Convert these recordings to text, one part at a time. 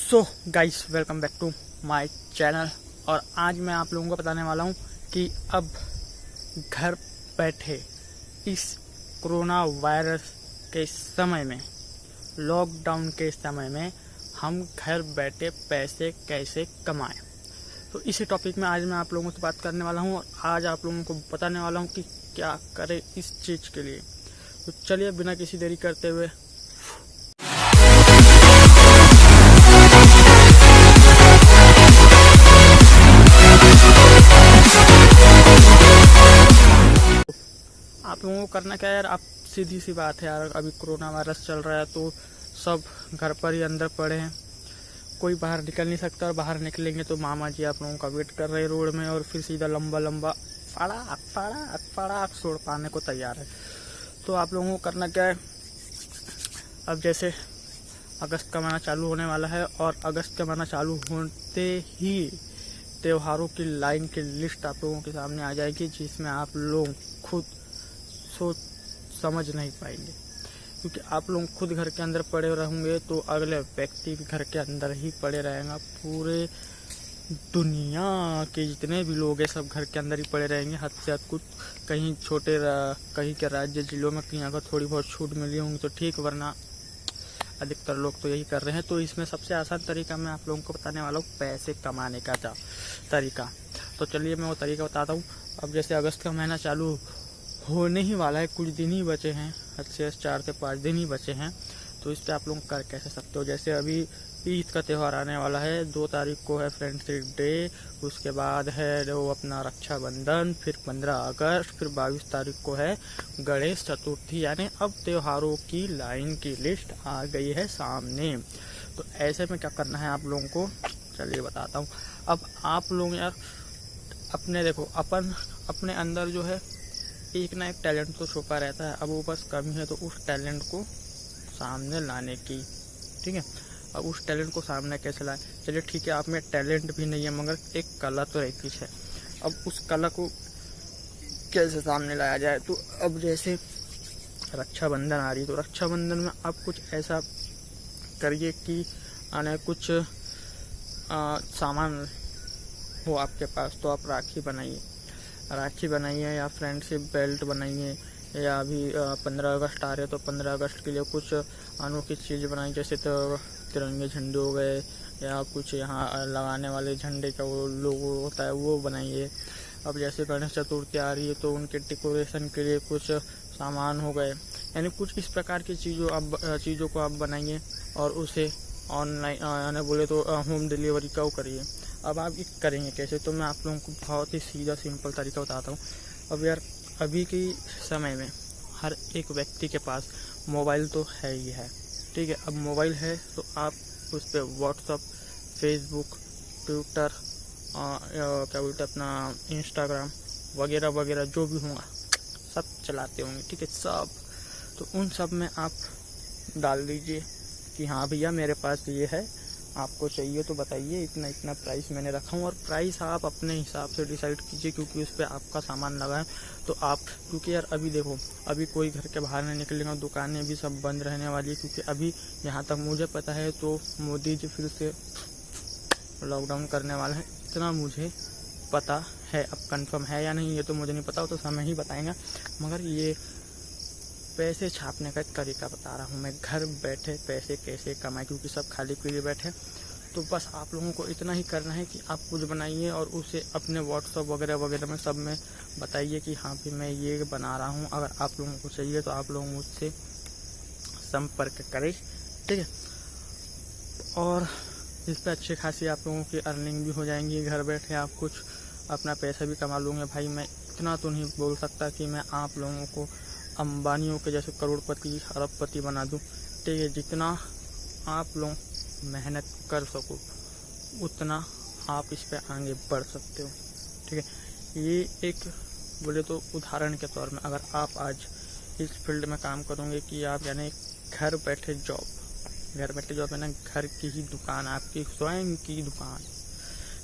So guys, welcome back to my channel. और आज मैं आप लोगों को बताने वाला हूँ कि अब घर बैठे इस कोरोना वायरस के समय में, लॉकडाउन के समय में हम घर बैठे पैसे कैसे कमाएं। तो इसी टॉपिक में आज मैं आप लोगों से बात करने वाला हूँ और आज आप लोगों को बताने वाला हूँ कि क्या करें इस चीज़ के लिए। तो चलिए बिना किसी देरी करते हुए आप लोगों को करना क्या है यार। आप सीधी सी बात है यार, अभी कोरोना वायरस चल रहा है तो सब घर पर ही अंदर पड़े हैं, कोई बाहर निकल नहीं सकता। और बाहर निकलेंगे तो मामा जी आप लोगों का वेट कर रहे हैं रोड में और फिर सीधा लंबा लंबा फड़ाक फड़ाक फड़ाक छोड़ पाने को तैयार है। तो आप लोगों को करना क्या है, अब जैसे अगस्त का महीना चालू होने वाला है और अगस्त का महीना चालू होते ही त्योहारों की लाइन की लिस्ट आप लोगों के सामने आ जाएगी, जिसमें आप लोग खुद सोच समझ नहीं पाएंगे। क्योंकि आप लोग खुद घर के अंदर पड़े रहेंगे तो अगले व्यक्ति भी घर के अंदर ही पड़े रहेगा। पूरे दुनिया के जितने भी लोग हैं सब घर के अंदर ही पड़े रहेंगे। हद से हद कुछ कहीं कहीं के राज्य जिलों में कहीं अगर थोड़ी बहुत छूट मिली होंगी तो ठीक, वरना अधिकतर लोग तो यही कर रहे हैं। तो इसमें सबसे आसान तरीका मैं आप लोगों को बताने वाला हूँ पैसे कमाने का तरीका। तो चलिए मैं वो तरीका बताता हूँ। अब जैसे अगस्त का महीना चालू होने ही वाला है, कुछ दिन ही बचे हैं, हद से 4 से 5 दिन ही बचे हैं। तो इस पर आप लोग कर कैसे सकते हो। जैसे अभी ईद का त्यौहार आने वाला है, 2 तारीख को है फ्रेंडशिप डे, उसके बाद है वो अपना रक्षाबंधन, फिर 15 अगस्त, फिर 22 तारीख को है गणेश चतुर्थी। यानी अब त्योहारों की लाइन की लिस्ट आ गई है सामने। तो ऐसे में क्या करना है आप लोगों को, चलिए बताता हूँ। अब आप लोग यार देखो अपने अंदर जो है एक ना एक टैलेंट तो छुपा रहता है। अब वो बस कमी है तो उस टैलेंट को सामने लाने की, ठीक है। अब उस टैलेंट को सामने कैसे लाए, चलिए ठीक है, आप में टैलेंट भी नहीं है मगर एक कला तो रहती है। अब उस कला को कैसे सामने लाया जाए, तो अब जैसे रक्षाबंधन आ रही है तो रक्षाबंधन में आप कुछ ऐसा करिए कि आने कुछ सामान हो आपके पास। तो आप राखी बनाइए या फ्रेंडशिप बेल्ट बनाइए, या अभी 15 अगस्त आ रहे तो 15 अगस्त के लिए कुछ अनोखी चीज़ बनाइए। जैसे तो तिरंगे झंडे हो गए, या कुछ यहाँ लगाने वाले झंडे का वो लोगो होता है वो बनाइए। अब जैसे गणेश चतुर्थी आ रही है तो उनके डेकोरेशन के लिए कुछ सामान हो गए। यानी कुछ इस प्रकार की चीज़ों को आप बनाइए और उसे ऑनलाइन यानी बोले तो होम डिलीवरी का वो करिए। अब आप ये करेंगे कैसे, तो मैं आप लोगों को बहुत ही सीधा सिंपल तरीका बताता हूँ। अब यार अभी के समय में हर एक व्यक्ति के पास मोबाइल तो है ही है, ठीक है। अब मोबाइल है तो आप उस पर व्हाट्सअप, फेसबुक, ट्विटर, क्या बोलते हैं अपना इंस्टाग्राम वगैरह वगैरह जो भी होगा सब चलाते होंगे, ठीक है सब। तो उन सब में आप डाल दीजिए कि हाँ भैया मेरे पास ये है, आपको चाहिए तो बताइए, इतना इतना प्राइस मैंने रखा हूँ। और प्राइस आप अपने हिसाब से डिसाइड कीजिए, क्योंकि उस पर आपका सामान लगा है। तो आप क्योंकि यार अभी देखो अभी कोई घर के बाहर नहीं निकलेगा, दुकानें भी सब बंद रहने वाली है। क्योंकि अभी यहाँ तक मुझे पता है तो मोदी जी फिर से लॉकडाउन करने वाले हैं, इतना मुझे पता है। अब कंफर्म है या नहीं ये तो मुझे नहीं पता, तो समय ही बताएंगे। मगर ये पैसे छापने का एक तरीका बता रहा हूँ मैं, घर बैठे पैसे कैसे कमाए, क्योंकि सब खाली पीली बैठे। तो बस आप लोगों को इतना ही करना है कि आप कुछ बनाइए और उसे अपने व्हाट्सअप वगैरह वगैरह में सब में बताइए कि हाँ भी मैं ये बना रहा हूँ। अगर आप लोगों को चाहिए तो आप लोग मुझसे संपर्क करें, ठीक है। और इस पर अच्छी खासी आप लोगों की अर्निंग भी हो जाएंगी। घर बैठे आप कुछ अपना पैसा भी कमा लूँगे। भाई मैं इतना तो नहीं बोल सकता कि मैं आप लोगों को अंबानियों के जैसे करोड़पति अरबपति बना दूं, ठीक है। जितना आप लोग मेहनत कर सको उतना आप इस पे आगे बढ़ सकते हो, ठीक है। ये एक बोले तो उदाहरण के तौर में अगर आप आज इस फील्ड में काम करोगे कि आप यानी घर बैठे जॉब है ना, घर की ही दुकान, आपकी स्वयं की दुकान,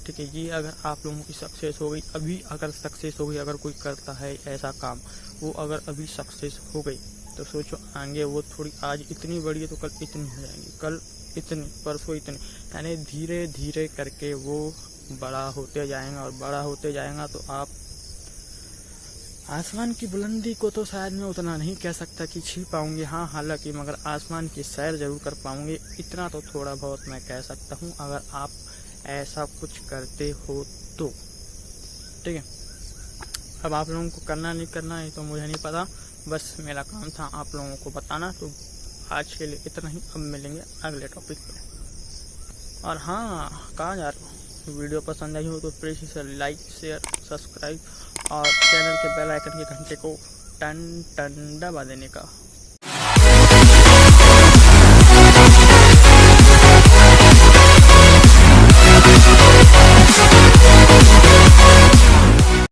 ठीक है। ये अगर आप लोगों की सक्सेस हो गई, अगर कोई करता है ऐसा काम, वो अगर अभी सक्सेस हो गई तो सोचो आगे वो थोड़ी आज इतनी बड़ी है तो कल इतनी हो जाएंगी, कल इतनी, परसों इतनी, यानी धीरे धीरे करके वो बड़ा होते जाएगा, और बड़ा होते जाएगा तो आप आसमान की बुलंदी को तो शायद मैं उतना नहीं कह सकता कि छू पाऊंगी, हाँ हालांकि मगर आसमान की सैर जरूर कर पाऊंगी, इतना तो थोड़ा बहुत मैं कह सकता हूँ, अगर आप ऐसा कुछ करते हो तो। ठीक है, अब आप लोगों को करना नहीं करना है तो मुझे नहीं पता, बस मेरा काम था आप लोगों को बताना। तो आज के लिए इतना ही, अब मिलेंगे अगले टॉपिक पे। और हाँ, कहाँ जा रहे हो, वीडियो पसंद आई हो तो प्लीज़ इसे लाइक, शेयर, सब्सक्राइब और चैनल के बेल आइकन के घंटे को टन टन दबा देने का।